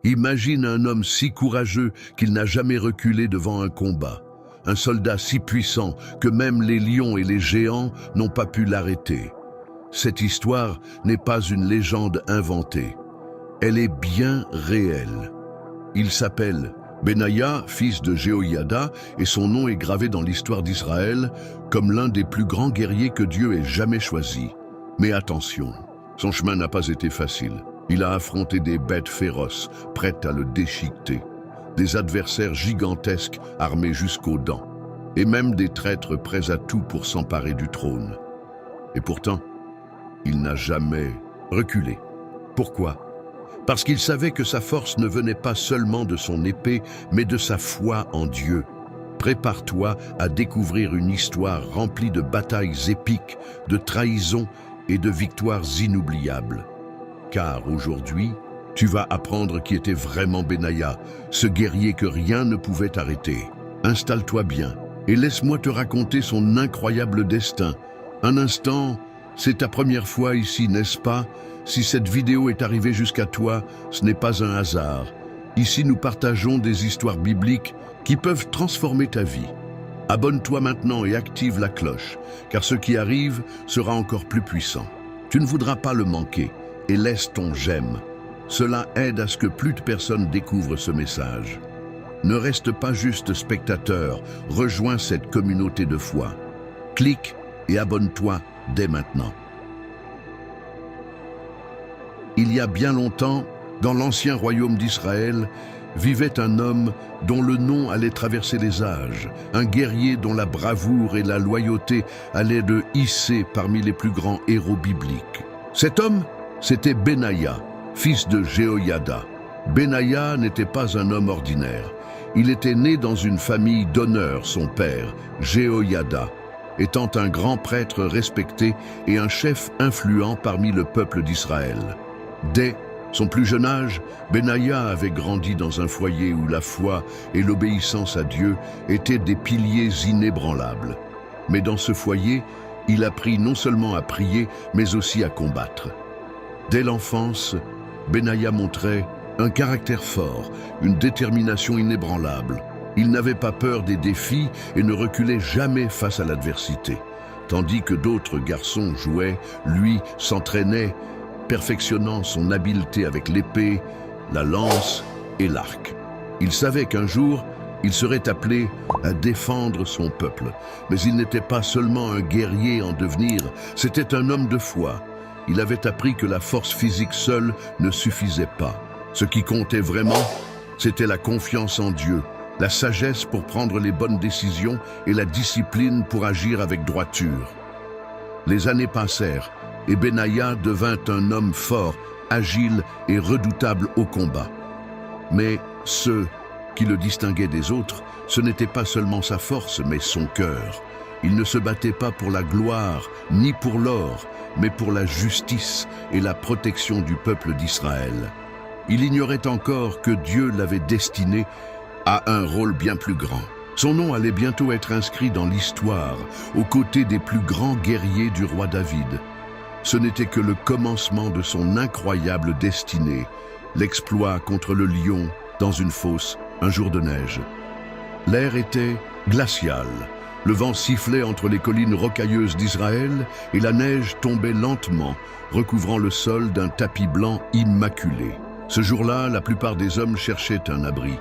Imagine un homme si courageux qu'il n'a jamais reculé devant un combat. Un soldat si puissant que même les lions et les géants n'ont pas pu l'arrêter. Cette histoire n'est pas une légende inventée. Elle est bien réelle. Il s'appelle Benaïa, fils de Jéhoïada, et son nom est gravé dans l'histoire d'Israël comme l'un des plus grands guerriers que Dieu ait jamais choisi. Mais attention, son chemin n'a pas été facile. Il a affronté des bêtes féroces, prêtes à le déchiqueter, des adversaires gigantesques armés jusqu'aux dents, et même des traîtres prêts à tout pour s'emparer du trône. Et pourtant, il n'a jamais reculé. Pourquoi ? Parce qu'il savait que sa force ne venait pas seulement de son épée, mais de sa foi en Dieu. Prépare-toi à découvrir une histoire remplie de batailles épiques, de trahisons et de victoires inoubliables. Car aujourd'hui, tu vas apprendre qui était vraiment Benaïa, ce guerrier que rien ne pouvait arrêter. Installe-toi bien et laisse-moi te raconter son incroyable destin. Un instant, c'est ta première fois ici, n'est-ce pas? Si cette vidéo est arrivée jusqu'à toi, ce n'est pas un hasard. Ici, nous partageons des histoires bibliques qui peuvent transformer ta vie. Abonne-toi maintenant et active la cloche, car ce qui arrive sera encore plus puissant. Tu ne voudras pas le manquer et laisse ton j'aime. Cela aide à ce que plus de personnes découvrent ce message. Ne reste pas juste spectateur, rejoins cette communauté de foi. Clique et abonne-toi dès maintenant. Il y a bien longtemps, dans l'ancien royaume d'Israël, vivait un homme dont le nom allait traverser les âges, un guerrier dont la bravoure et la loyauté allaient le hisser parmi les plus grands héros bibliques. Cet homme, c'était Benaïa, fils de Jéhoïada. Benaïa n'était pas un homme ordinaire. Il était né dans une famille d'honneur, son père, Jéhoïada, étant un grand prêtre respecté et un chef influent parmi le peuple d'Israël. Dès son plus jeune âge, Benaïa avait grandi dans un foyer où la foi et l'obéissance à Dieu étaient des piliers inébranlables. Mais dans ce foyer, il apprit non seulement à prier, mais aussi à combattre. Dès l'enfance, Benaïa montrait un caractère fort, une détermination inébranlable. Il n'avait pas peur des défis et ne reculait jamais face à l'adversité. Tandis que d'autres garçons jouaient, lui s'entraînait, perfectionnant son habileté avec l'épée, la lance et l'arc. Il savait qu'un jour, il serait appelé à défendre son peuple. Mais il n'était pas seulement un guerrier en devenir, c'était un homme de foi. Il avait appris que la force physique seule ne suffisait pas. Ce qui comptait vraiment, c'était la confiance en Dieu, la sagesse pour prendre les bonnes décisions et la discipline pour agir avec droiture. Les années passèrent et Benaïa devint un homme fort, agile et redoutable au combat. Mais ce qui le distinguait des autres, ce n'était pas seulement sa force, mais son cœur. Il ne se battait pas pour la gloire, ni pour l'or, mais pour la justice et la protection du peuple d'Israël. Il ignorait encore que Dieu l'avait destiné à un rôle bien plus grand. Son nom allait bientôt être inscrit dans l'histoire, aux côtés des plus grands guerriers du roi David. Ce n'était que le commencement de son incroyable destinée, l'exploit contre le lion dans une fosse un jour de neige. L'air était glacial, le vent sifflait entre les collines rocailleuses d'Israël et la neige tombait lentement, recouvrant le sol d'un tapis blanc immaculé. Ce jour-là, la plupart des hommes cherchaient un abri,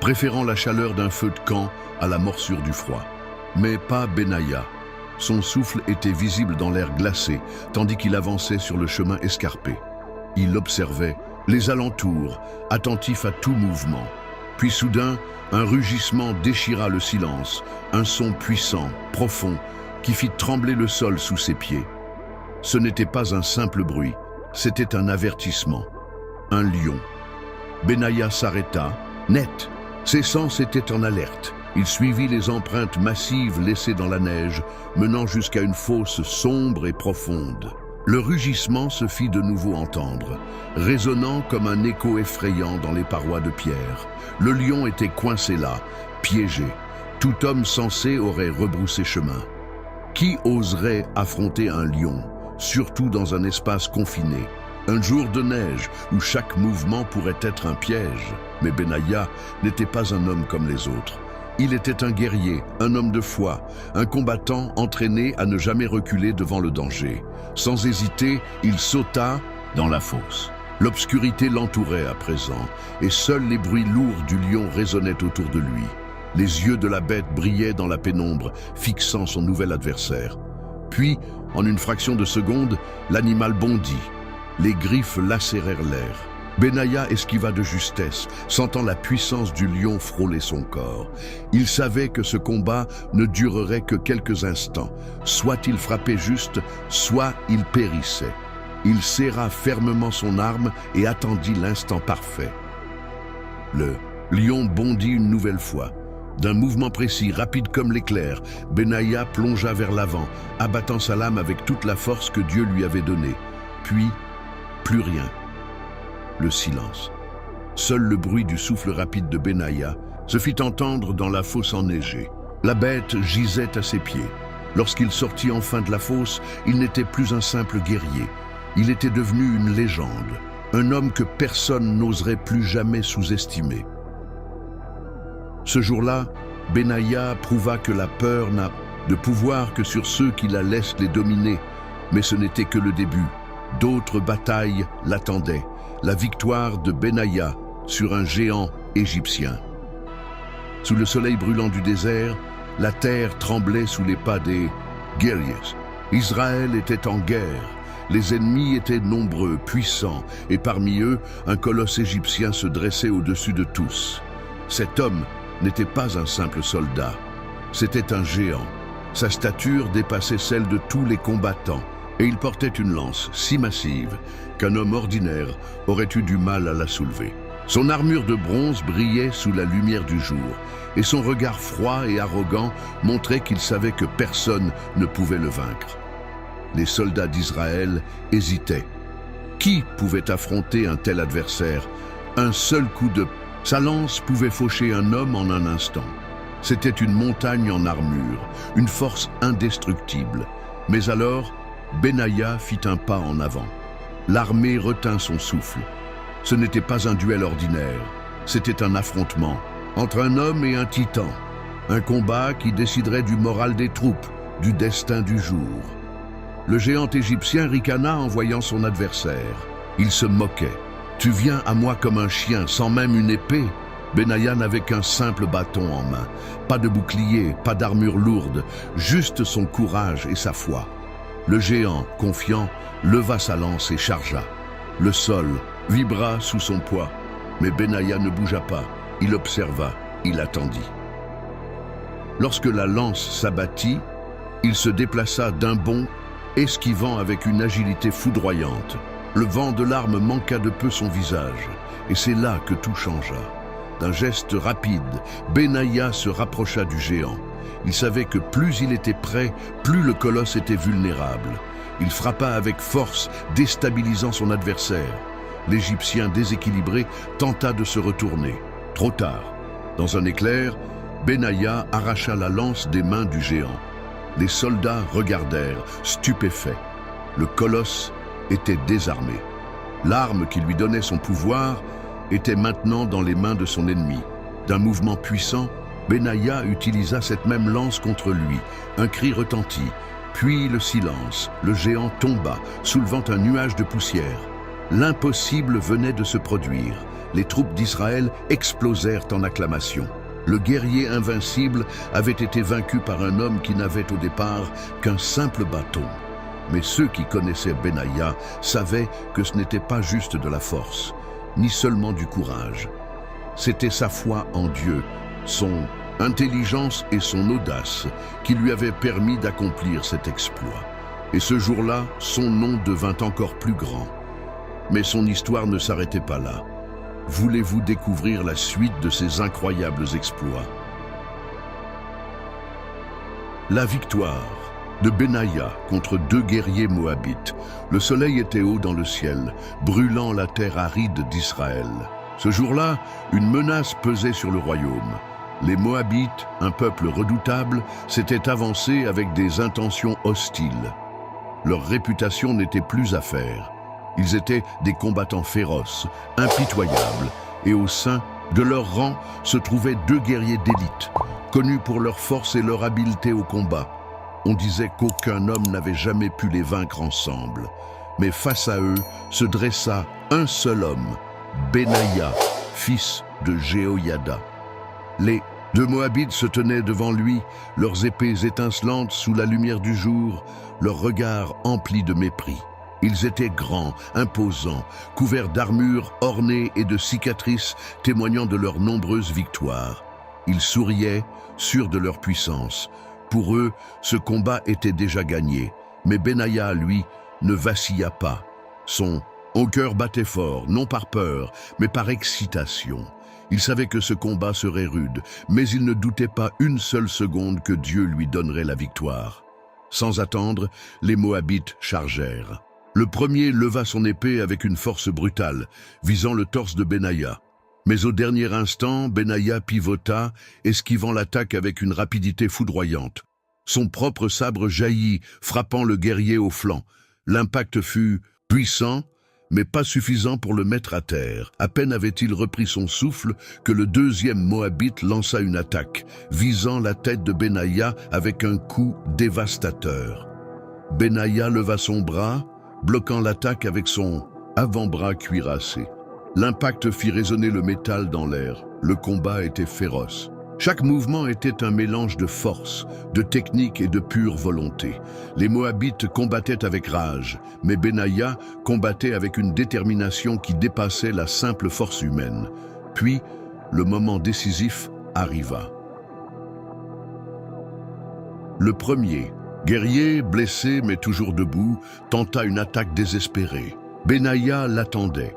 préférant la chaleur d'un feu de camp à la morsure du froid. Mais pas Benaïa. Son souffle était visible dans l'air glacé, tandis qu'il avançait sur le chemin escarpé. Il observait les alentours, attentif à tout mouvement. Puis soudain, un rugissement déchira le silence, un son puissant, profond, qui fit trembler le sol sous ses pieds. Ce n'était pas un simple bruit, c'était un avertissement. Un lion. Benaïa s'arrêta, net. Ses sens étaient en alerte. Il suivit les empreintes massives laissées dans la neige, menant jusqu'à une fosse sombre et profonde. Le rugissement se fit de nouveau entendre, résonnant comme un écho effrayant dans les parois de pierre. Le lion était coincé là, piégé. Tout homme sensé aurait rebroussé chemin. Qui oserait affronter un lion, surtout dans un espace confiné? Un jour de neige où chaque mouvement pourrait être un piège. Mais Benaïa n'était pas un homme comme les autres. Il était un guerrier, un homme de foi, un combattant entraîné à ne jamais reculer devant le danger. Sans hésiter, il sauta dans la fosse. L'obscurité l'entourait à présent, et seuls les bruits lourds du lion résonnaient autour de lui. Les yeux de la bête brillaient dans la pénombre, fixant son nouvel adversaire. Puis, en une fraction de seconde, l'animal bondit. Les griffes lacérèrent l'air. Benaïa esquiva de justesse, sentant la puissance du lion frôler son corps. Il savait que ce combat ne durerait que quelques instants. Soit il frappait juste, soit il périssait. Il serra fermement son arme et attendit l'instant parfait. Le lion bondit une nouvelle fois. D'un mouvement précis, rapide comme l'éclair, Benaïa plongea vers l'avant, abattant sa lame avec toute la force que Dieu lui avait donnée. Puis, plus rien. Le silence. Seul le bruit du souffle rapide de Benaïa se fit entendre dans la fosse enneigée. La bête gisait à ses pieds. Lorsqu'il sortit enfin de la fosse, il n'était plus un simple guerrier. Il était devenu une légende, un homme que personne n'oserait plus jamais sous-estimer. Ce jour-là, Benaïa prouva que la peur n'a de pouvoir que sur ceux qui la laissent les dominer. Mais ce n'était que le début. D'autres batailles l'attendaient. La victoire de Benaïa sur un géant égyptien. Sous le soleil brûlant du désert, la terre tremblait sous les pas des guerriers. Israël était en guerre. Les ennemis étaient nombreux, puissants, et parmi eux, un colosse égyptien se dressait au-dessus de tous. Cet homme n'était pas un simple soldat, c'était un géant. Sa stature dépassait celle de tous les combattants, et il portait une lance si massive qu'un homme ordinaire aurait eu du mal à la soulever. Son armure de bronze brillait sous la lumière du jour, et son regard froid et arrogant montrait qu'il savait que personne ne pouvait le vaincre. Les soldats d'Israël hésitaient. Qui pouvait affronter un tel adversaire? Un seul coup de... Sa lance pouvait faucher un homme en un instant. C'était une montagne en armure, une force indestructible. Mais alors, Benaïa fit un pas en avant. L'armée retint son souffle. Ce n'était pas un duel ordinaire, c'était un affrontement entre un homme et un titan. Un combat qui déciderait du moral des troupes, du destin du jour. Le géant égyptien ricana en voyant son adversaire. Il se moquait. « Tu viens à moi comme un chien, sans même une épée ?» Benaïa n'avait qu'un simple bâton en main. Pas de bouclier, pas d'armure lourde, juste son courage et sa foi. Le géant, confiant, leva sa lance et chargea. Le sol vibra sous son poids, mais Benaïa ne bougea pas. Il observa, il attendit. Lorsque la lance s'abattit, il se déplaça d'un bond, esquivant avec une agilité foudroyante. Le vent de l'arme manqua de peu son visage, et c'est là que tout changea. D'un geste rapide, Benaïa se rapprocha du géant. Il savait que plus il était près, plus le colosse était vulnérable. Il frappa avec force, déstabilisant son adversaire. L'Égyptien déséquilibré tenta de se retourner. Trop tard. Dans un éclair, Benaïa arracha la lance des mains du géant. Les soldats regardèrent, stupéfaits. Le colosse était désarmé. L'arme qui lui donnait son pouvoir était maintenant dans les mains de son ennemi. D'un mouvement puissant, Benaïa utilisa cette même lance contre lui. Un cri retentit, puis le silence. Le géant tomba, soulevant un nuage de poussière. L'impossible venait de se produire. Les troupes d'Israël explosèrent en acclamations. Le guerrier invincible avait été vaincu par un homme qui n'avait au départ qu'un simple bâton. Mais ceux qui connaissaient Benaïa savaient que ce n'était pas juste de la force, ni seulement du courage. C'était sa foi en Dieu, son intelligence et son audace qui lui avaient permis d'accomplir cet exploit. Et ce jour-là, son nom devint encore plus grand. Mais son histoire ne s'arrêtait pas là. Voulez-vous découvrir la suite de ces incroyables exploits? La victoire de Benaïa contre deux guerriers moabites. Le soleil était haut dans le ciel, brûlant la terre aride d'Israël. Ce jour-là, une menace pesait sur le royaume. Les Moabites, un peuple redoutable, s'étaient avancés avec des intentions hostiles. Leur réputation n'était plus à faire. Ils étaient des combattants féroces, impitoyables, et au sein de leur rang se trouvaient deux guerriers d'élite, connus pour leur force et leur habileté au combat. On disait qu'aucun homme n'avait jamais pu les vaincre ensemble. Mais face à eux se dressa un seul homme, Benaïa, fils de Jéhoïada. Les deux Moabites se tenaient devant lui, leurs épées étincelantes sous la lumière du jour, leurs regards emplis de mépris. Ils étaient grands, imposants, couverts d'armures ornées et de cicatrices témoignant de leurs nombreuses victoires. Ils souriaient, sûrs de leur puissance. Pour eux, ce combat était déjà gagné, mais Benaïa, lui, ne vacilla pas. Son cœur battait fort, non par peur, mais par excitation. Il savait que ce combat serait rude, mais il ne doutait pas une seule seconde que Dieu lui donnerait la victoire. Sans attendre, les Moabites chargèrent. Le premier leva son épée avec une force brutale, visant le torse de Benaïa. Mais au dernier instant, Benaïa pivota, esquivant l'attaque avec une rapidité foudroyante. Son propre sabre jaillit, frappant le guerrier au flanc. L'impact fut puissant, mais pas suffisant pour le mettre à terre. À peine avait-il repris son souffle que le deuxième Moabite lança une attaque, visant la tête de Benaïa avec un coup dévastateur. Benaïa leva son bras, bloquant l'attaque avec son avant-bras cuirassé. L'impact fit résonner le métal dans l'air. Le combat était féroce. Chaque mouvement était un mélange de force, de technique et de pure volonté. Les Moabites combattaient avec rage, mais Benaïa combattait avec une détermination qui dépassait la simple force humaine. Puis, le moment décisif arriva. Le premier, guerrier, blessé mais toujours debout, tenta une attaque désespérée. Benaïa l'attendait.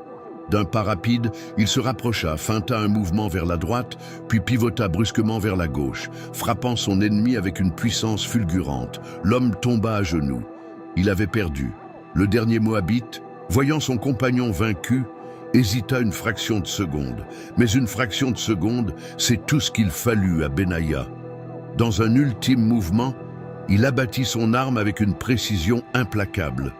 D'un pas rapide, il se rapprocha, feinta un mouvement vers la droite, puis pivota brusquement vers la gauche, frappant son ennemi avec une puissance fulgurante. L'homme tomba à genoux. Il avait perdu. Le dernier Moabite, voyant son compagnon vaincu, hésita une fraction de seconde. Mais une fraction de seconde, c'est tout ce qu'il fallut à Benaïa. Dans un ultime mouvement, il abattit son arme avec une précision implacable.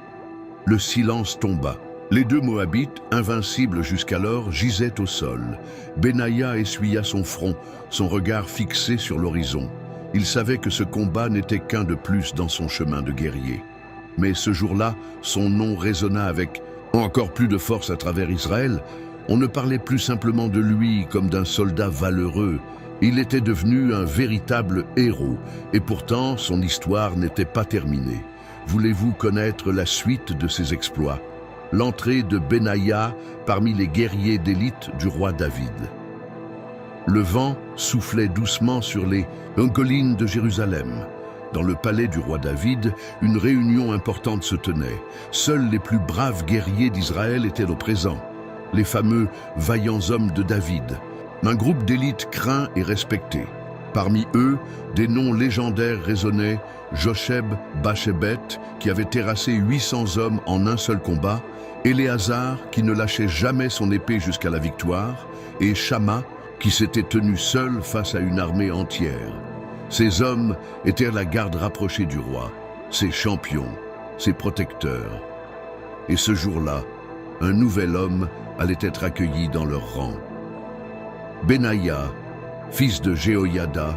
Le silence tomba. Les deux Moabites, invincibles jusqu'alors, gisaient au sol. Benaïa essuya son front, son regard fixé sur l'horizon. Il savait que ce combat n'était qu'un de plus dans son chemin de guerrier. Mais ce jour-là, son nom résonna avec encore plus de force à travers Israël. On ne parlait plus simplement de lui comme d'un soldat valeureux. Il était devenu un véritable héros, et pourtant son histoire n'était pas terminée. Voulez-vous connaître la suite de ses exploits ? L'entrée de Benaïa parmi les guerriers d'élite du roi David. Le vent soufflait doucement sur les collines de Jérusalem. Dans le palais du roi David, une réunion importante se tenait. Seuls les plus braves guerriers d'Israël étaient au présent, les fameux vaillants hommes de David. Un groupe d'élite craint et respecté. Parmi eux, des noms légendaires résonnaient: Josheb-Bashébet, qui avait terrassé 800 hommes en un seul combat, Éléazar, qui ne lâchait jamais son épée jusqu'à la victoire, et Shamma, qui s'était tenu seul face à une armée entière. Ces hommes étaient la garde rapprochée du roi, ses champions, ses protecteurs. Et ce jour-là, un nouvel homme allait être accueilli dans leur rang. Benaïa, fils de Jéhoïada,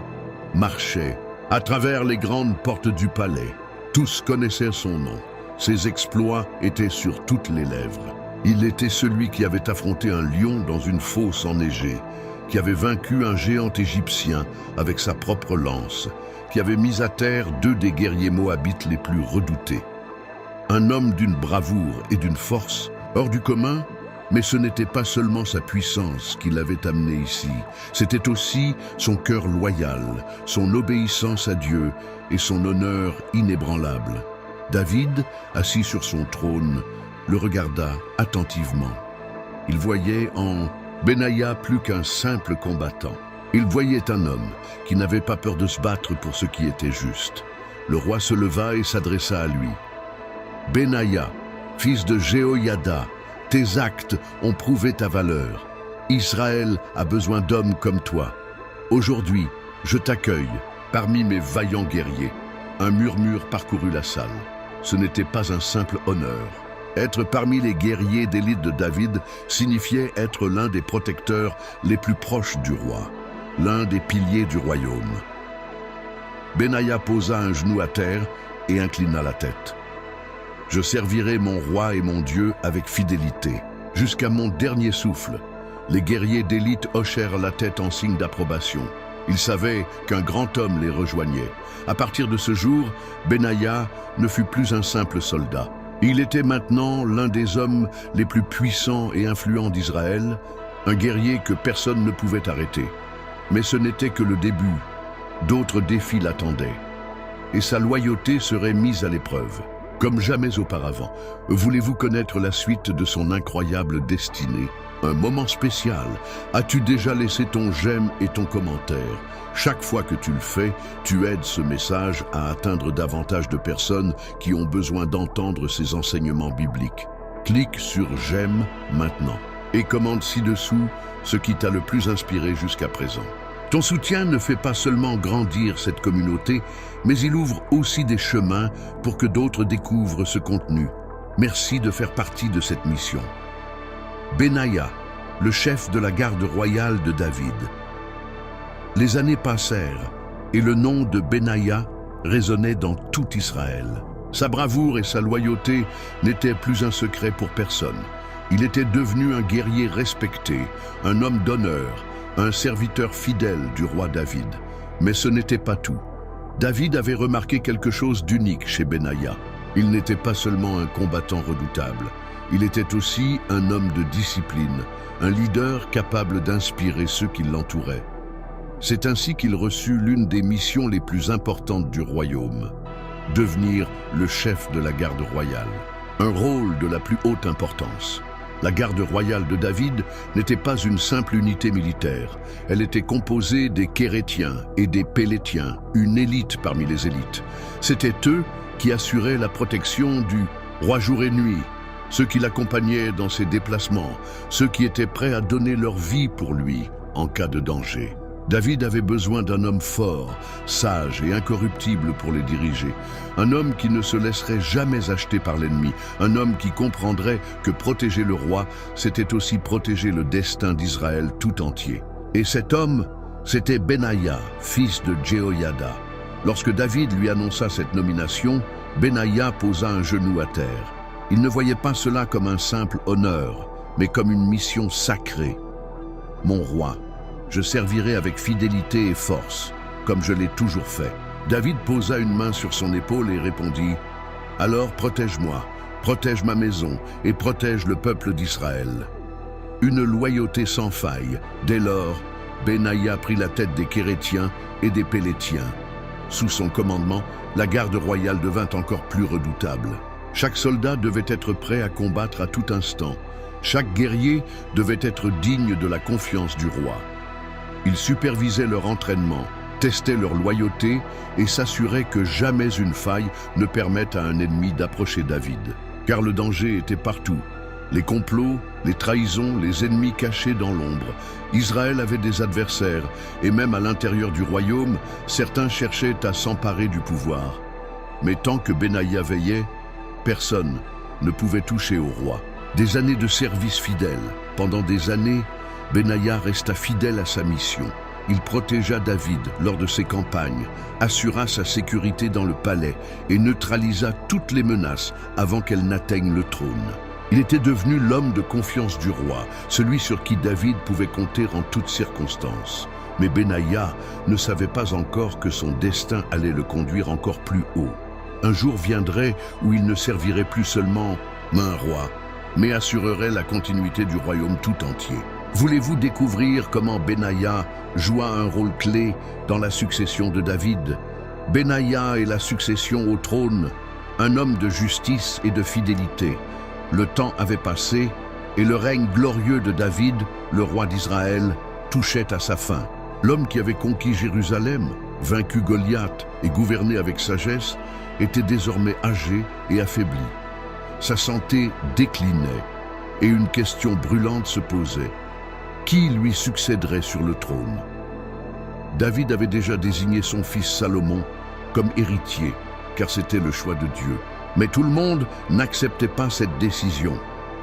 marchait à travers les grandes portes du palais. Tous connaissaient son nom. Ses exploits étaient sur toutes les lèvres. Il était celui qui avait affronté un lion dans une fosse enneigée, qui avait vaincu un géant égyptien avec sa propre lance, qui avait mis à terre deux des guerriers moabites les plus redoutés. Un homme d'une bravoure et d'une force hors du commun, mais ce n'était pas seulement sa puissance qui l'avait amené ici, c'était aussi son cœur loyal, son obéissance à Dieu et son honneur inébranlable. David, assis sur son trône, le regarda attentivement. Il voyait en Benaïa plus qu'un simple combattant. Il voyait un homme qui n'avait pas peur de se battre pour ce qui était juste. Le roi se leva et s'adressa à lui. « Benaïa, fils de Jéhoïada, tes actes ont prouvé ta valeur. Israël a besoin d'hommes comme toi. Aujourd'hui, je t'accueille parmi mes vaillants guerriers. » Un murmure parcourut la salle. Ce n'était pas un simple honneur. Être parmi les guerriers d'élite de David signifiait être l'un des protecteurs les plus proches du roi, l'un des piliers du royaume. Benaïa posa un genou à terre et inclina la tête. « Je servirai mon roi et mon Dieu avec fidélité, jusqu'à mon dernier souffle. » Les guerriers d'élite hochèrent la tête en signe d'approbation. Ils savaient qu'un grand homme les rejoignait. À partir de ce jour, Benaïa ne fut plus un simple soldat. Il était maintenant l'un des hommes les plus puissants et influents d'Israël, un guerrier que personne ne pouvait arrêter. Mais ce n'était que le début. D'autres défis l'attendaient. Et sa loyauté serait mise à l'épreuve, comme jamais auparavant. Voulez-vous connaître la suite de son incroyable destinée? Un moment spécial. As-tu déjà laissé ton j'aime et ton commentaire? Chaque fois que tu le fais, tu aides ce message à atteindre davantage de personnes qui ont besoin d'entendre ces enseignements bibliques. Clique sur j'aime maintenant et commente ci-dessous ce qui t'a le plus inspiré jusqu'à présent. Ton soutien ne fait pas seulement grandir cette communauté, mais il ouvre aussi des chemins pour que d'autres découvrent ce contenu. Merci de faire partie de cette mission. Benaïa, le chef de la garde royale de David. Les années passèrent et le nom de Benaïa résonnait dans tout Israël. Sa bravoure et sa loyauté n'étaient plus un secret pour personne. Il était devenu un guerrier respecté, un homme d'honneur, un serviteur fidèle du roi David. Mais ce n'était pas tout. David avait remarqué quelque chose d'unique chez Benaïa. Il n'était pas seulement un combattant redoutable. Il était aussi un homme de discipline, un leader capable d'inspirer ceux qui l'entouraient. C'est ainsi qu'il reçut l'une des missions les plus importantes du royaume, devenir le chef de la garde royale. Un rôle de la plus haute importance. La garde royale de David n'était pas une simple unité militaire. Elle était composée des Kérétiens et des Pélétiens, une élite parmi les élites. C'étaient eux qui assuraient la protection du roi jour et nuit, ceux qui l'accompagnaient dans ses déplacements, ceux qui étaient prêts à donner leur vie pour lui en cas de danger. David avait besoin d'un homme fort, sage et incorruptible pour les diriger. Un homme qui ne se laisserait jamais acheter par l'ennemi. Un homme qui comprendrait que protéger le roi, c'était aussi protéger le destin d'Israël tout entier. Et cet homme, c'était Benaïa, fils de Jehoïada. Lorsque David lui annonça cette nomination, Benaïa posa un genou à terre. Il ne voyait pas cela comme un simple honneur, mais comme une mission sacrée. « Mon roi, je servirai avec fidélité et force, comme je l'ai toujours fait. » David posa une main sur son épaule et répondit « Alors protège-moi, protège ma maison et protège le peuple d'Israël. » Une loyauté sans faille. Dès lors, Benaïa prit la tête des Kérétiens et des Pélétiens. Sous son commandement, la garde royale devint encore plus redoutable. Chaque soldat devait être prêt à combattre à tout instant. Chaque guerrier devait être digne de la confiance du roi. Il supervisait leur entraînement, testait leur loyauté et s'assurait que jamais une faille ne permette à un ennemi d'approcher David. Car le danger était partout. Les complots, les trahisons, les ennemis cachés dans l'ombre. Israël avait des adversaires et même à l'intérieur du royaume, certains cherchaient à s'emparer du pouvoir. Mais tant que Benaïa veillait, personne ne pouvait toucher au roi. Des années de service fidèle. Pendant des années, Benaïa resta fidèle à sa mission. Il protégea David lors de ses campagnes, assura sa sécurité dans le palais et neutralisa toutes les menaces avant qu'elles n'atteignent le trône. Il était devenu l'homme de confiance du roi, celui sur qui David pouvait compter en toutes circonstances. Mais Benaïa ne savait pas encore que son destin allait le conduire encore plus haut. Un jour viendrait où il ne servirait plus seulement un roi, mais assurerait la continuité du royaume tout entier. Voulez-vous découvrir comment Benaïa joua un rôle clé dans la succession de David? Benaïa et la succession au trône, un homme de justice et de fidélité. Le temps avait passé et le règne glorieux de David, le roi d'Israël, touchait à sa fin. L'homme qui avait conquis Jérusalem, vaincu Goliath et gouverné avec sagesse, était désormais âgé et affaibli. Sa santé déclinait et une question brûlante se posait. Qui lui succéderait sur le trône? David avait déjà désigné son fils Salomon comme héritier, car c'était le choix de Dieu. Mais tout le monde n'acceptait pas cette décision.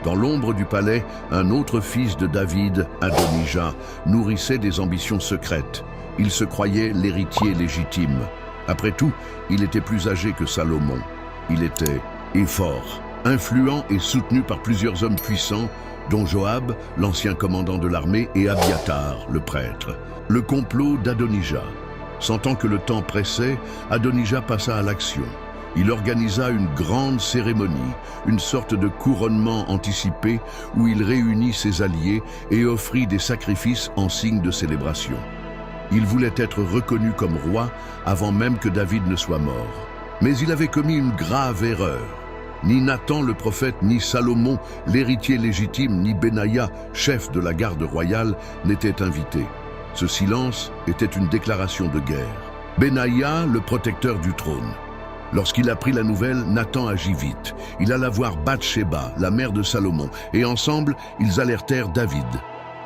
Dans l'ombre du palais, un autre fils de David, Adonija, nourrissait des ambitions secrètes. Il se croyait l'héritier légitime. Après tout, il était plus âgé que Salomon. Il était fort, influent et soutenu par plusieurs hommes puissants, dont Joab, l'ancien commandant de l'armée, et Abiatar, le prêtre. Le complot d'Adonija. Sentant que le temps pressait, Adonija passa à l'action. Il organisa une grande cérémonie, une sorte de couronnement anticipé où il réunit ses alliés et offrit des sacrifices en signe de célébration. Il voulait être reconnu comme roi avant même que David ne soit mort. Mais il avait commis une grave erreur. Ni Nathan le prophète, ni Salomon, l'héritier légitime, ni Benaïa, chef de la garde royale, n'étaient invités. Ce silence était une déclaration de guerre. Benaïa, le protecteur du trône. Lorsqu'il apprit la nouvelle, Nathan agit vite. Il alla voir Bathsheba, la mère de Salomon, et ensemble, ils alertèrent David.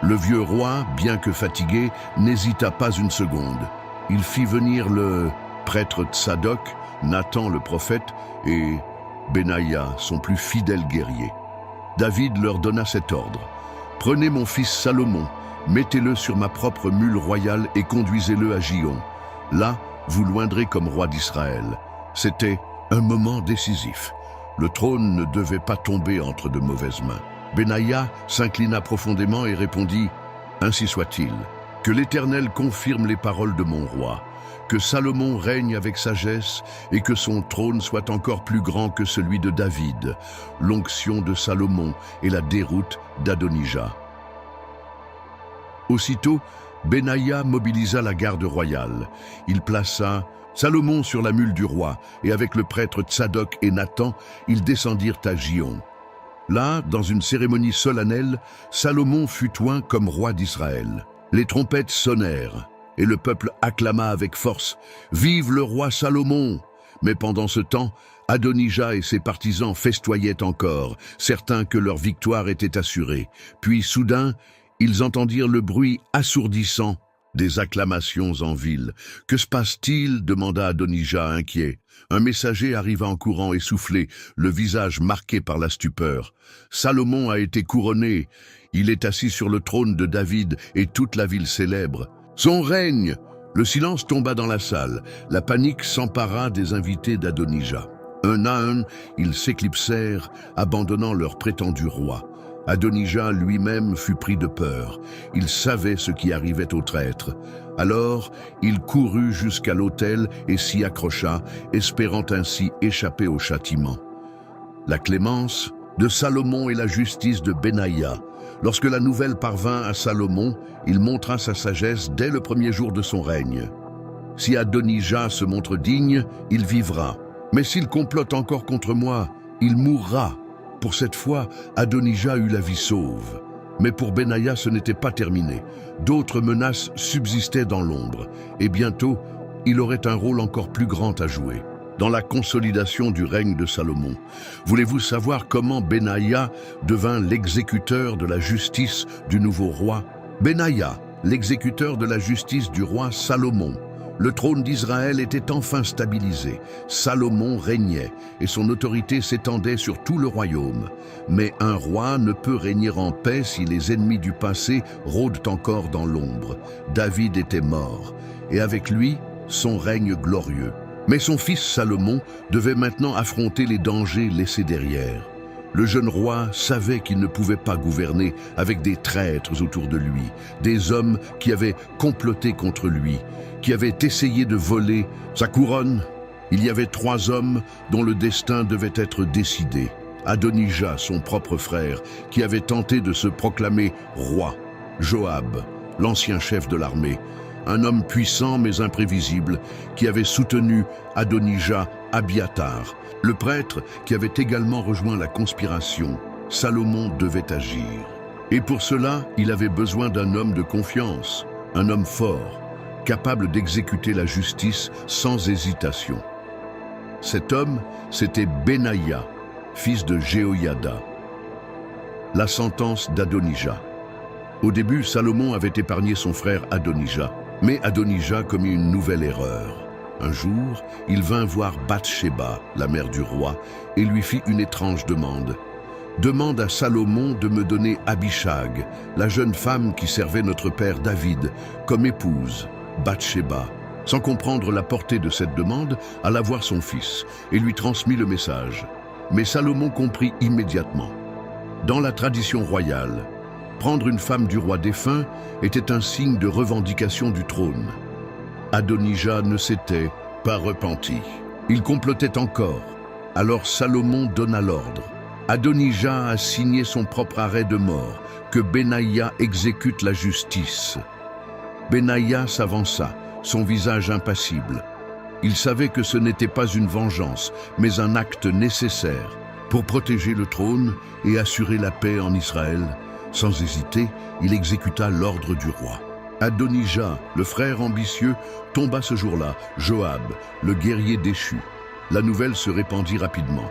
Le vieux roi, bien que fatigué, n'hésita pas une seconde. Il fit venir le prêtre Tsadok, Nathan le prophète, et Benaïa, son plus fidèle guerrier. David leur donna cet ordre. « Prenez mon fils Salomon, mettez-le sur ma propre mule royale et conduisez-le à Gion. Là, vous loindrez comme roi d'Israël. » C'était un moment décisif. Le trône ne devait pas tomber entre de mauvaises mains. Benaïa s'inclina profondément et répondit « Ainsi soit-il. Que l'Éternel confirme les paroles de mon roi. Que Salomon règne avec sagesse et que son trône soit encore plus grand que celui de David, l'onction de Salomon et la déroute d'Adonija. » Aussitôt, Benaïa mobilisa la garde royale. Il plaça Salomon sur la mule du roi, et avec le prêtre Tsadok et Nathan, ils descendirent à Gion. Là, dans une cérémonie solennelle, Salomon fut oint comme roi d'Israël. Les trompettes sonnèrent, et le peuple acclama avec force « Vive le roi Salomon !» Mais pendant ce temps, Adonija et ses partisans festoyaient encore, certains que leur victoire était assurée. Puis soudain, ils entendirent le bruit assourdissant des acclamations en ville. « Que se passe-t-il » demanda Adonija inquiet. Un messager arriva en courant essoufflé, le visage marqué par la stupeur. « Salomon a été couronné. Il est assis sur le trône de David et toute la ville célèbre. Son règne !» Le silence tomba dans la salle. La panique s'empara des invités d'Adonija. Un à un, ils s'éclipsèrent, abandonnant leur prétendu roi. Adonija lui-même fut pris de peur. Il savait ce qui arrivait au traître. Alors, il courut jusqu'à l'autel et s'y accrocha, espérant ainsi échapper au châtiment. La clémence de Salomon et la justice de Benaïa. Lorsque la nouvelle parvint à Salomon, il montra sa sagesse dès le premier jour de son règne. Si Adonija se montre digne, il vivra. Mais s'il complote encore contre moi, il mourra. Pour cette fois, Adonija eut la vie sauve. Mais pour Benaïa, ce n'était pas terminé. D'autres menaces subsistaient dans l'ombre. Et bientôt, il aurait un rôle encore plus grand à jouer dans la consolidation du règne de Salomon. Voulez-vous savoir comment Benaïa devint l'exécuteur de la justice du nouveau roi? Benaïa, l'exécuteur de la justice du roi Salomon. Le trône d'Israël était enfin stabilisé. Salomon régnait et son autorité s'étendait sur tout le royaume. Mais un roi ne peut régner en paix si les ennemis du passé rôdent encore dans l'ombre. David était mort et avec lui, son règne glorieux. Mais son fils Salomon devait maintenant affronter les dangers laissés derrière. Le jeune roi savait qu'il ne pouvait pas gouverner avec des traîtres autour de lui, des hommes qui avaient comploté contre lui, qui avaient essayé de voler sa couronne. Il y avait 3 hommes dont le destin devait être décidé. Adonija, son propre frère, qui avait tenté de se proclamer roi. Joab, l'ancien chef de l'armée, un homme puissant mais imprévisible, qui avait soutenu Adonija, Abiatar, le prêtre qui avait également rejoint la conspiration. Salomon devait agir. Et pour cela, il avait besoin d'un homme de confiance, un homme fort, capable d'exécuter la justice sans hésitation. Cet homme, c'était Benaïa, fils de Jéhoïada. La sentence d'Adonija. Au début, Salomon avait épargné son frère Adonija, mais Adonija commit une nouvelle erreur. Un jour, il vint voir Bathsheba, la mère du roi, et lui fit une étrange demande. « Demande à Salomon de me donner Abishag, la jeune femme qui servait notre père David, comme épouse. » Bathsheba, sans comprendre la portée de cette demande, alla voir son fils et lui transmit le message. Mais Salomon comprit immédiatement. Dans la tradition royale, prendre une femme du roi défunt était un signe de revendication du trône. Adonijah ne s'était pas repenti. Il complotait encore. Alors Salomon donna l'ordre. Adonijah a signé son propre arrêt de mort, que Benaïa exécute la justice. Benaïa s'avança, son visage impassible. Il savait que ce n'était pas une vengeance, mais un acte nécessaire pour protéger le trône et assurer la paix en Israël. Sans hésiter, il exécuta l'ordre du roi. Adonijah, le frère ambitieux, tomba ce jour-là, Joab, le guerrier déchu. La nouvelle se répandit rapidement.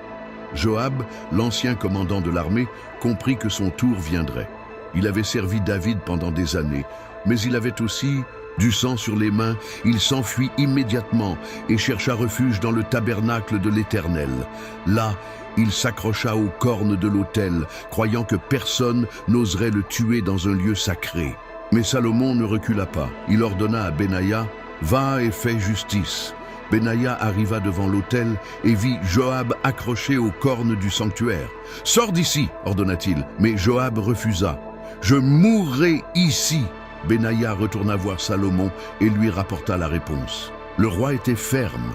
Joab, l'ancien commandant de l'armée, comprit que son tour viendrait. Il avait servi David pendant des années, mais il avait aussi du sang sur les mains. Il s'enfuit immédiatement et chercha refuge dans le tabernacle de l'Éternel. Là, il s'accrocha aux cornes de l'autel, croyant que personne n'oserait le tuer dans un lieu sacré. Mais Salomon ne recula pas. Il ordonna à Benaïa « Va et fais justice ». Benaïa arriva devant l'autel et vit Joab accroché aux cornes du sanctuaire. « Sors d'ici » ordonna-t-il, mais Joab refusa. « Je mourrai ici » Benaïa retourna voir Salomon et lui rapporta la réponse. Le roi était ferme,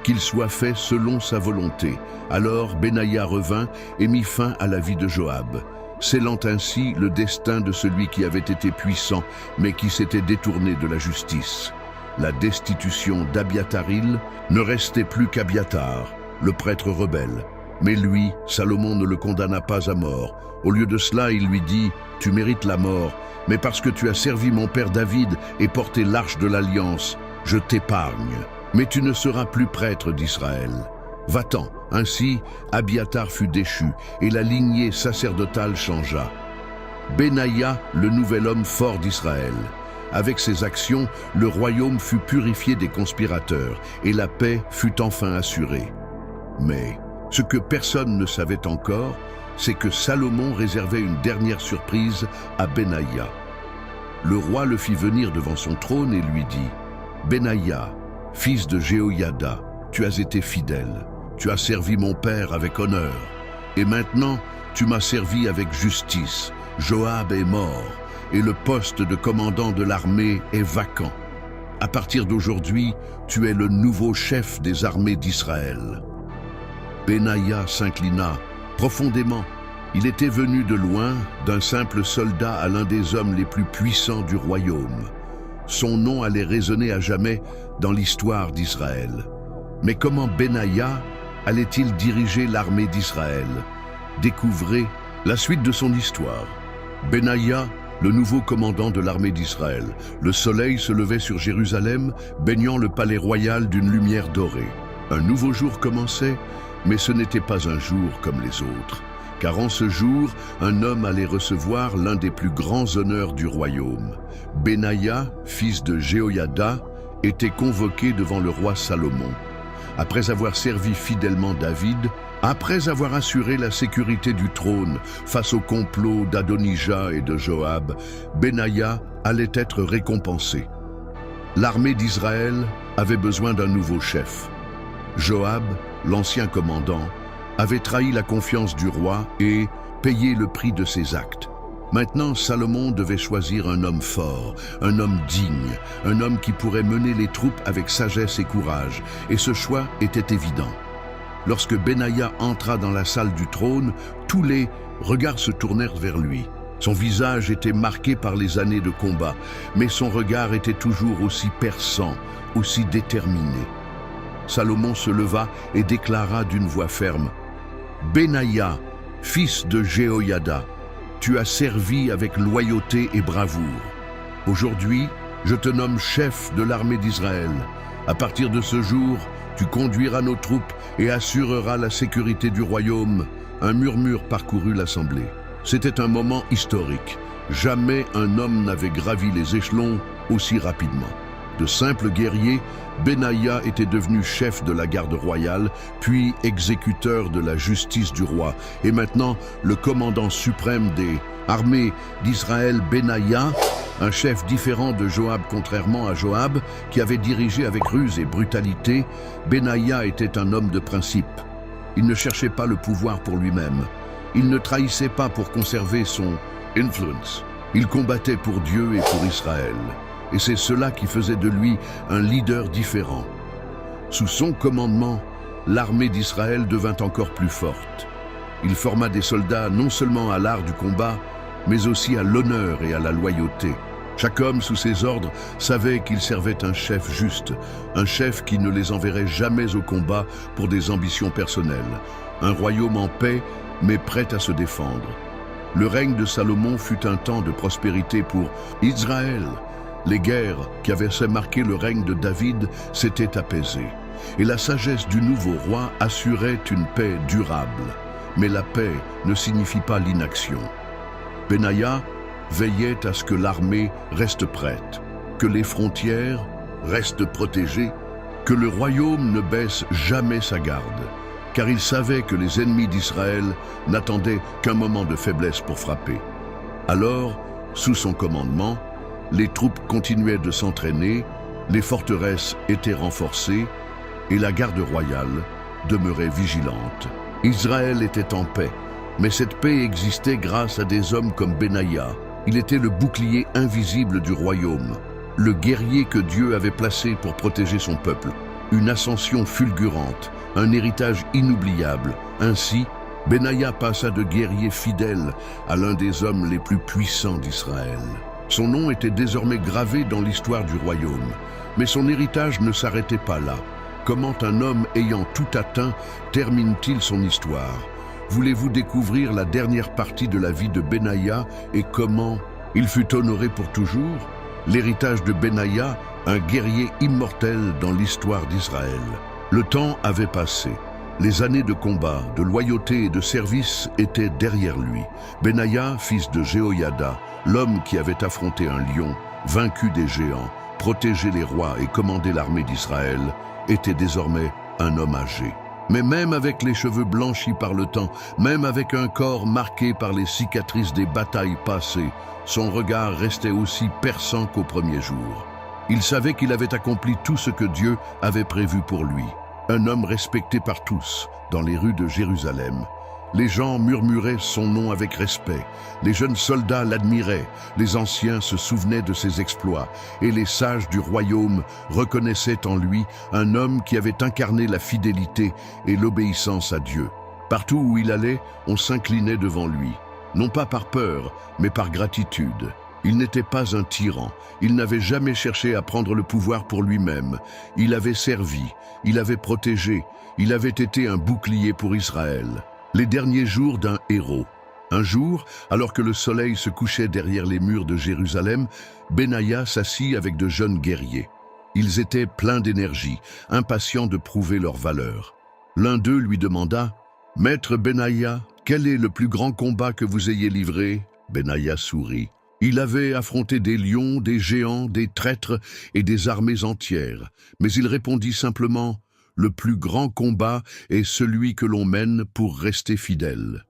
qu'il soit fait selon sa volonté. Alors Benaïa revint et mit fin à la vie de Joab, scellant ainsi le destin de celui qui avait été puissant, mais qui s'était détourné de la justice. La destitution d'Abiatharil ne restait plus qu'Abiathar, le prêtre rebelle. Mais lui, Salomon ne le condamna pas à mort. Au lieu de cela, il lui dit « Tu mérites la mort, mais parce que tu as servi mon père David et porté l'arche de l'Alliance, je t'épargne. Mais tu ne seras plus prêtre d'Israël. Va-t'en. » Ainsi, Abiathar fut déchu et la lignée sacerdotale changea. Benaïa, le nouvel homme fort d'Israël. Avec ses actions, le royaume fut purifié des conspirateurs et la paix fut enfin assurée. Mais ce que personne ne savait encore, c'est que Salomon réservait une dernière surprise à Benaïa. Le roi le fit venir devant son trône et lui dit « Benaïa, fils de Jéhoïada, tu as été fidèle. Tu as servi mon père avec honneur. Et maintenant, tu m'as servi avec justice. Joab est mort et le poste de commandant de l'armée est vacant. À partir d'aujourd'hui, tu es le nouveau chef des armées d'Israël. » Benaïa s'inclina profondément. Il était venu de loin, d'un simple soldat à l'un des hommes les plus puissants du royaume. Son nom allait résonner à jamais dans l'histoire d'Israël. Mais comment Benaïa allait-il diriger l'armée d'Israël? Découvrez la suite de son histoire. Benaïa, le nouveau commandant de l'armée d'Israël. Le soleil se levait sur Jérusalem, baignant le palais royal d'une lumière dorée. Un nouveau jour commençait, mais ce n'était pas un jour comme les autres. Car en ce jour, un homme allait recevoir l'un des plus grands honneurs du royaume. Benaïa, fils de Jéhoïada, était convoqué devant le roi Salomon. Après avoir servi fidèlement David, après avoir assuré la sécurité du trône face au complot d'Adonijah et de Joab, Benaïa allait être récompensé. L'armée d'Israël avait besoin d'un nouveau chef. Joab, l'ancien commandant, avait trahi la confiance du roi et payé le prix de ses actes. Maintenant, Salomon devait choisir un homme fort, un homme digne, un homme qui pourrait mener les troupes avec sagesse et courage, et ce choix était évident. Lorsque Benaïa entra dans la salle du trône, tous les regards se tournèrent vers lui. Son visage était marqué par les années de combat, mais son regard était toujours aussi perçant, aussi déterminé. Salomon se leva et déclara d'une voix ferme « Benaïa, fils de Jéhoïada, tu as servi avec loyauté et bravoure. Aujourd'hui, je te nomme chef de l'armée d'Israël. À partir de ce jour, tu conduiras nos troupes et assureras la sécurité du royaume. » Un murmure parcourut l'assemblée. C'était un moment historique. Jamais un homme n'avait gravi les échelons aussi rapidement. De simple guerrier, Benaïa était devenu chef de la garde royale, puis exécuteur de la justice du roi, et maintenant le commandant suprême des armées d'Israël, Benaïa, un chef différent de Joab contrairement à Joab, qui avait dirigé avec ruse et brutalité. Benaïa était un homme de principe. Il ne cherchait pas le pouvoir pour lui-même. Il ne trahissait pas pour conserver son influence. Il combattait pour Dieu et pour Israël. Et c'est cela qui faisait de lui un leader différent. Sous son commandement, l'armée d'Israël devint encore plus forte. Il forma des soldats non seulement à l'art du combat, mais aussi à l'honneur et à la loyauté. Chaque homme sous ses ordres savait qu'il servait un chef juste, un chef qui ne les enverrait jamais au combat pour des ambitions personnelles, un royaume en paix mais prêt à se défendre. Le règne de Salomon fut un temps de prospérité pour Israël. Les guerres qui avaient marqué le règne de David s'étaient apaisées, et la sagesse du nouveau roi assurait une paix durable. Mais la paix ne signifie pas l'inaction. Benaïa veillait à ce que l'armée reste prête, que les frontières restent protégées, que le royaume ne baisse jamais sa garde, car il savait que les ennemis d'Israël n'attendaient qu'un moment de faiblesse pour frapper. Alors, sous son commandement, les troupes continuaient de s'entraîner, les forteresses étaient renforcées et la garde royale demeurait vigilante. Israël était en paix, mais cette paix existait grâce à des hommes comme Benaïa. Il était le bouclier invisible du royaume, le guerrier que Dieu avait placé pour protéger son peuple. Une ascension fulgurante, un héritage inoubliable. Ainsi, Benaïa passa de guerrier fidèle à l'un des hommes les plus puissants d'Israël. Son nom était désormais gravé dans l'histoire du royaume. Mais son héritage ne s'arrêtait pas là. Comment un homme ayant tout atteint termine-t-il son histoire? Voulez-vous découvrir la dernière partie de la vie de Benaïa et comment il fut honoré pour toujours? L'héritage de Benaïa, un guerrier immortel dans l'histoire d'Israël. Le temps avait passé. Les années de combat, de loyauté et de service étaient derrière lui. Benaïa, fils de Jéhoïada, l'homme qui avait affronté un lion, vaincu des géants, protégé les rois et commandé l'armée d'Israël, était désormais un homme âgé. Mais même avec les cheveux blanchis par le temps, même avec un corps marqué par les cicatrices des batailles passées, son regard restait aussi perçant qu'au premier jour. Il savait qu'il avait accompli tout ce que Dieu avait prévu pour lui. Un homme respecté par tous, dans les rues de Jérusalem. Les gens murmuraient son nom avec respect. Les jeunes soldats l'admiraient. Les anciens se souvenaient de ses exploits. Et les sages du royaume reconnaissaient en lui un homme qui avait incarné la fidélité et l'obéissance à Dieu. Partout où il allait, on s'inclinait devant lui. Non pas par peur, mais par gratitude. Il n'était pas un tyran. Il n'avait jamais cherché à prendre le pouvoir pour lui-même. Il avait servi. Il avait protégé. Il avait été un bouclier pour Israël. Les derniers jours d'un héros. Un jour, alors que le soleil se couchait derrière les murs de Jérusalem, Benaïa s'assit avec de jeunes guerriers. Ils étaient pleins d'énergie, impatients de prouver leur valeur. L'un d'eux lui demanda « Maître Benaïa, quel est le plus grand combat que vous ayez livré ?» Benaïa sourit. Il avait affronté des lions, des géants, des traîtres et des armées entières, mais il répondit simplement « Le plus grand combat est celui que l'on mène pour rester fidèle. »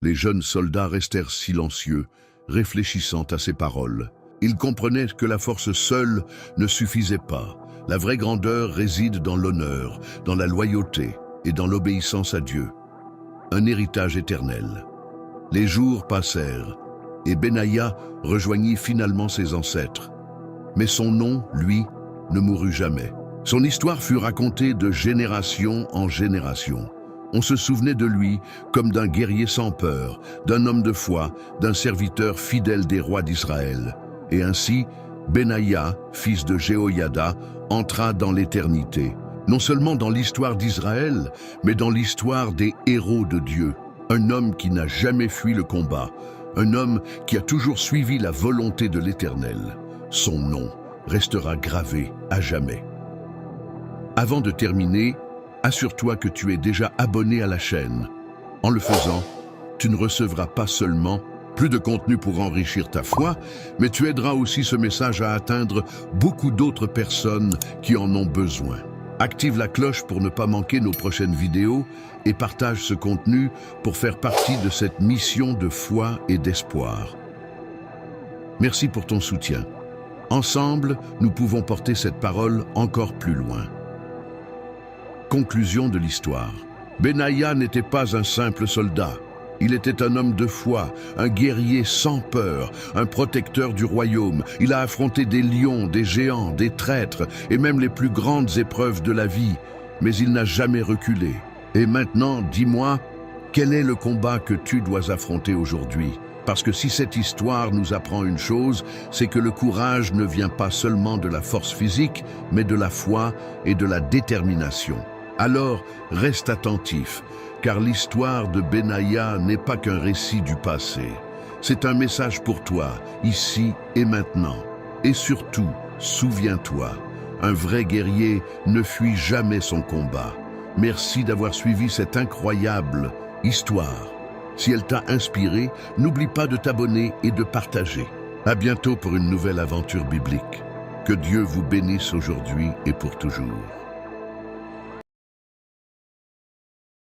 Les jeunes soldats restèrent silencieux, réfléchissant à ces paroles. Ils comprenaient que la force seule ne suffisait pas. La vraie grandeur réside dans l'honneur, dans la loyauté et dans l'obéissance à Dieu. Un héritage éternel. Les jours passèrent et Benaïa rejoignit finalement ses ancêtres. Mais son nom, lui, ne mourut jamais. Son histoire fut racontée de génération en génération. On se souvenait de lui comme d'un guerrier sans peur, d'un homme de foi, d'un serviteur fidèle des rois d'Israël. Et ainsi, Benaïa, fils de Jéhoïada, entra dans l'éternité, non seulement dans l'histoire d'Israël, mais dans l'histoire des héros de Dieu. Un homme qui n'a jamais fui le combat, un homme qui a toujours suivi la volonté de l'Éternel. Son nom restera gravé à jamais. Avant de terminer, assure-toi que tu es déjà abonné à la chaîne. En le faisant, tu ne recevras pas seulement Plus de contenu pour enrichir ta foi, mais tu aideras aussi ce message à atteindre beaucoup d'autres personnes qui en ont besoin. Active la cloche pour ne pas manquer nos prochaines vidéos et partage ce contenu pour faire partie de cette mission de foi et d'espoir. Merci pour ton soutien. Ensemble, nous pouvons porter cette parole encore plus loin. Conclusion de l'histoire. Benaïa n'était pas un simple soldat. Il était un homme de foi, un guerrier sans peur, un protecteur du royaume. Il a affronté des lions, des géants, des traîtres et même les plus grandes épreuves de la vie. Mais il n'a jamais reculé. Et maintenant, dis-moi, quel est le combat que tu dois affronter aujourd'hui ? Parce que si cette histoire nous apprend une chose, c'est que le courage ne vient pas seulement de la force physique, mais de la foi et de la détermination. Alors, reste attentif, car l'histoire de Benaïa n'est pas qu'un récit du passé. C'est un message pour toi, ici et maintenant. Et surtout, souviens-toi, un vrai guerrier ne fuit jamais son combat. Merci d'avoir suivi cette incroyable histoire. Si elle t'a inspiré, n'oublie pas de t'abonner et de partager. À bientôt pour une nouvelle aventure biblique. Que Dieu vous bénisse aujourd'hui et pour toujours.